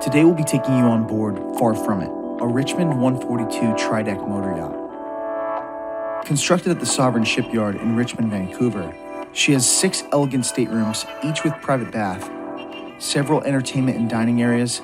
Today we'll be taking you on board Far From It, a Richmond 142 tri-deck motor yacht. Constructed at the Sovereign Shipyard in Richmond, Vancouver, she has 6 elegant staterooms, each with private bath, several entertainment and dining areas,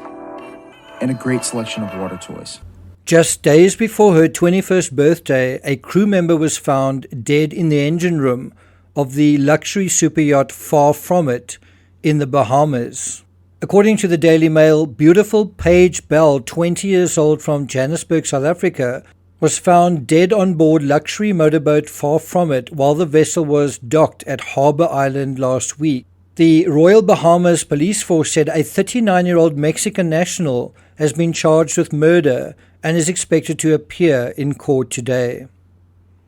and a great selection of water toys. Just days before her 21st birthday, a crew member was found dead in the engine room of the luxury super yacht Far From It in the Bahamas. According to the Daily Mail, beautiful Paige Bell, 20 years old from Johannesburg, South Africa, was found dead on board luxury motorboat Far From It while the vessel was docked at Harbour Island last week. The Royal Bahamas Police Force said a 39-year-old Mexican national has been charged with murder and is expected to appear in court today.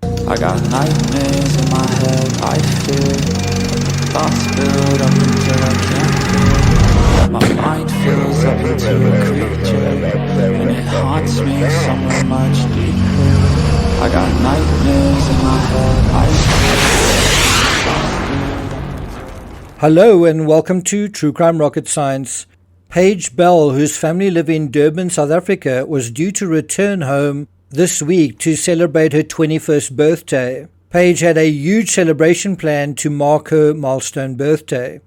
I got nightmares in my head, I fear thoughts build up until I can't feel. My mind fills up into a creature, and it haunts me somewhere much deeper. I got nightmares in my head, I fear. Hello and welcome to True Crime Rocket Science. Paige Bell, whose family live in Durban, South Africa, was due to return home this week to celebrate her 21st birthday. Paige had a huge celebration planned to mark her milestone birthday.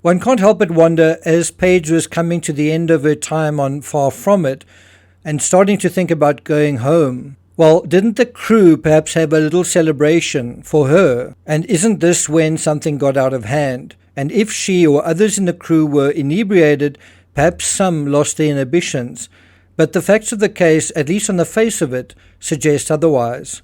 One can't help but wonder, as Paige was coming to the end of her time on Far From It and starting to think about going home, well, didn't the crew perhaps have a little celebration for her? And isn't this when something got out of hand? And if she or others in the crew were inebriated, perhaps some lost their inhibitions. But the facts of the case, at least on the face of it, suggest otherwise.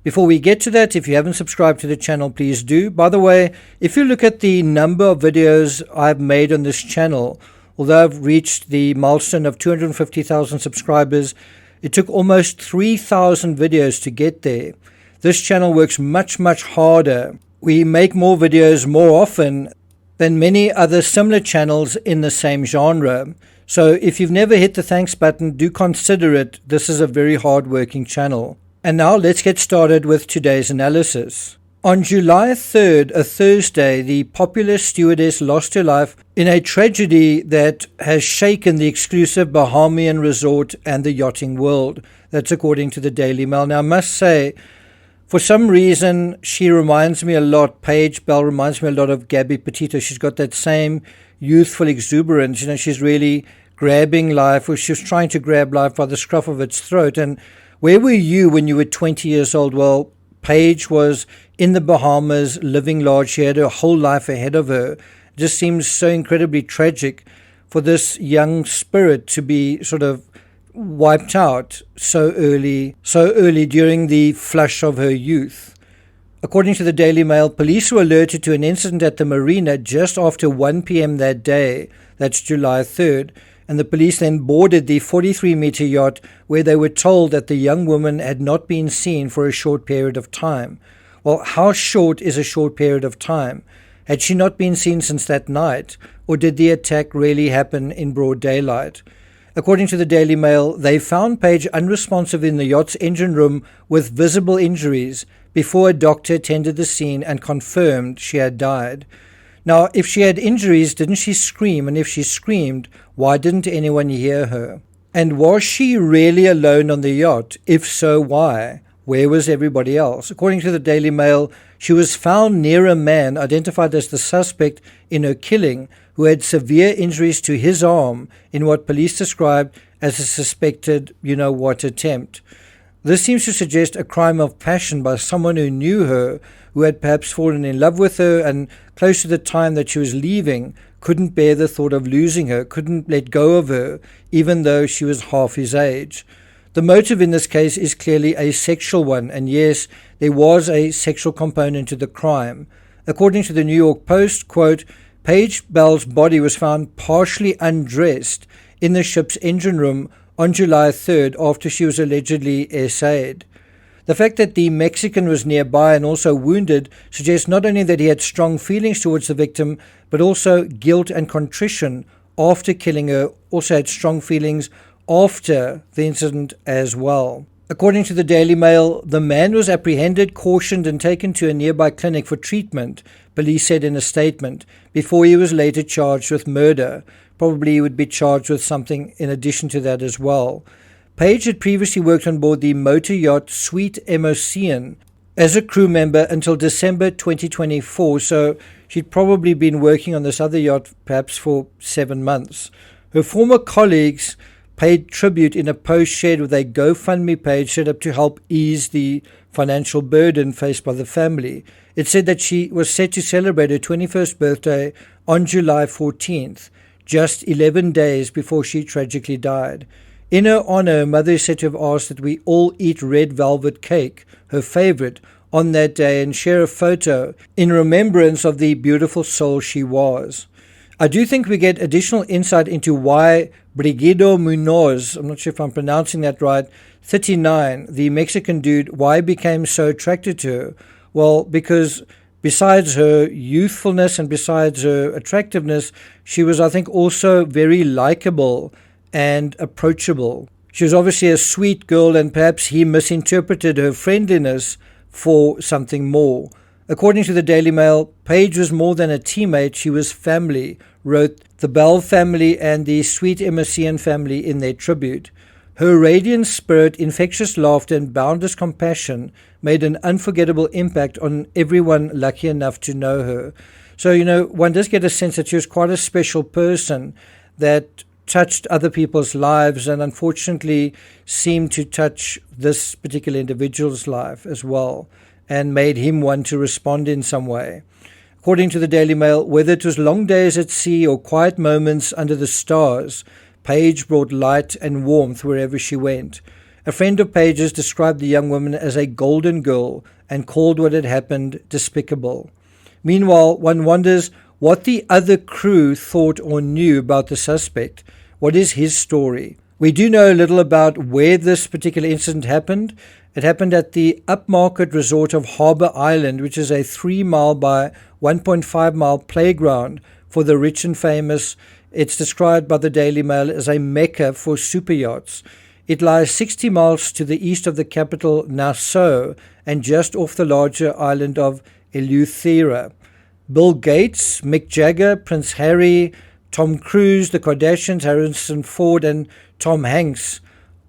Before we get to that, if you haven't subscribed to the channel, please do. By the way, if you look at the number of videos I've made on this channel, although I've reached the milestone of 250,000 subscribers, it took almost 3,000 videos to get there. This channel works much, much harder. We make more videos more often than many other similar channels in the same genre. So if you've never hit the thanks button, do consider it. This is a very hard-working channel. And now let's get started with today's analysis. On July 3rd, a Thursday, the popular stewardess lost her life in a tragedy that has shaken the exclusive Bahamian resort and the yachting world. That's according to the Daily Mail. Now I must say, for some reason, she reminds me a lot, Paige Bell reminds me a lot of Gabby Petito. She's got that same youthful exuberance. You know, she's really grabbing life, or she was trying to grab life by the scruff of its throat. And where were you when you were 20 years old? Well, Paige was in the Bahamas, living large. She had her whole life ahead of her. It just seems so incredibly tragic for this young spirit to be sort of wiped out so early during the flush of her youth. According to the Daily Mail, police were alerted to an incident at the marina just after 1 p.m. that day, that's July 3rd, and the police then boarded the 43-meter yacht where they were told that the young woman had not been seen for a short period of time. Well, how short is a short period of time? Had she not been seen since that night, or did the attack really happen in broad daylight? According to the Daily Mail, they found Paige unresponsive in the yacht's engine room with visible injuries before a doctor attended the scene and confirmed she had died. Now, if she had injuries, didn't she scream? And if she screamed, why didn't anyone hear her? And was she really alone on the yacht? If so, why? Where was everybody else? According to the Daily Mail, she was found near a man identified as the suspect in her killing, who had severe injuries to his arm in what police described as a suspected you-know-what attempt. This seems to suggest a crime of passion by someone who knew her, who had perhaps fallen in love with her, and close to the time that she was leaving, couldn't bear the thought of losing her, couldn't let go of her, even though she was half his age. The motive in this case is clearly a sexual one, and yes, there was a sexual component to the crime. According to the New York Post, quote, Paige Bell's body was found partially undressed in the ship's engine room on July 3rd after she was allegedly essayed. The fact that the Mexican was nearby and also wounded suggests not only that he had strong feelings towards the victim, but also guilt and contrition after killing her, also had strong feelings after the incident as well. According to the Daily Mail, the man was apprehended, cautioned and taken to a nearby clinic for treatment, police said in a statement, before he was later charged with murder. probably would be charged with something in addition to that as well. Paige had previously worked on board the motor yacht Sweet Emocean as a crew member until December 2024, so she'd probably been working on this other yacht perhaps for 7 months. Her former colleagues paid tribute in a post shared with a GoFundMe page set up to help ease the financial burden faced by the family. It said that she was set to celebrate her 21st birthday on July 14th, just 11 days before she tragically died. In her honor, her mother is said to have asked that we all eat red velvet cake, her favorite, on that day and share a photo in remembrance of the beautiful soul she was. I do think we get additional insight into why Brigido Munoz, I'm not sure if I'm pronouncing that right, 39, the Mexican dude, why he became so attracted to her. Well, because besides her youthfulness and besides her attractiveness, she was, I think, also very likable and approachable. She was obviously a sweet girl, and perhaps he misinterpreted her friendliness for something more. According to the Daily Mail, Paige was more than a teammate, she was family, wrote the Bell family and the Sweet Emocean family in their tribute. Her radiant spirit, infectious laughter, and boundless compassion made an unforgettable impact on everyone lucky enough to know her. So, one does get a sense that she was quite a special person that touched other people's lives and unfortunately seemed to touch this particular individual's life as well and made him want to respond in some way. According to the Daily Mail, whether it was long days at sea or quiet moments under the stars, Paige brought light and warmth wherever she went. A friend of Paige's described the young woman as a golden girl and called what had happened despicable. Meanwhile, one wonders what the other crew thought or knew about the suspect. What is his story? We do know a little about where this particular incident happened. It happened at the upmarket resort of Harbour Island, which is a 3-mile by 1.5-mile playground for the rich and famous. It's described by the Daily Mail as a mecca for super yachts. It lies 60 miles to the east of the capital Nassau and just off the larger island of Eleuthera. Bill Gates, Mick Jagger, Prince Harry, Tom Cruise, the Kardashians, Harrison Ford, and Tom Hanks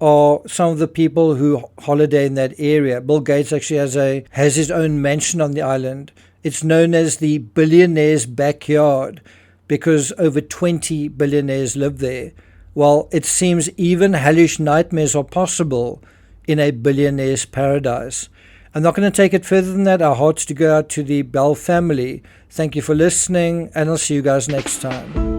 are some of the people who holiday in that area. Bill Gates actually has his own mansion on the island. It's known as the billionaire's backyard because over 20 billionaires live there. Well, it seems even hellish nightmares are possible in a billionaire's paradise. I'm not going to take it further than that. Our hearts to go out to the Bell family. Thank you for listening, and I'll see you guys next time.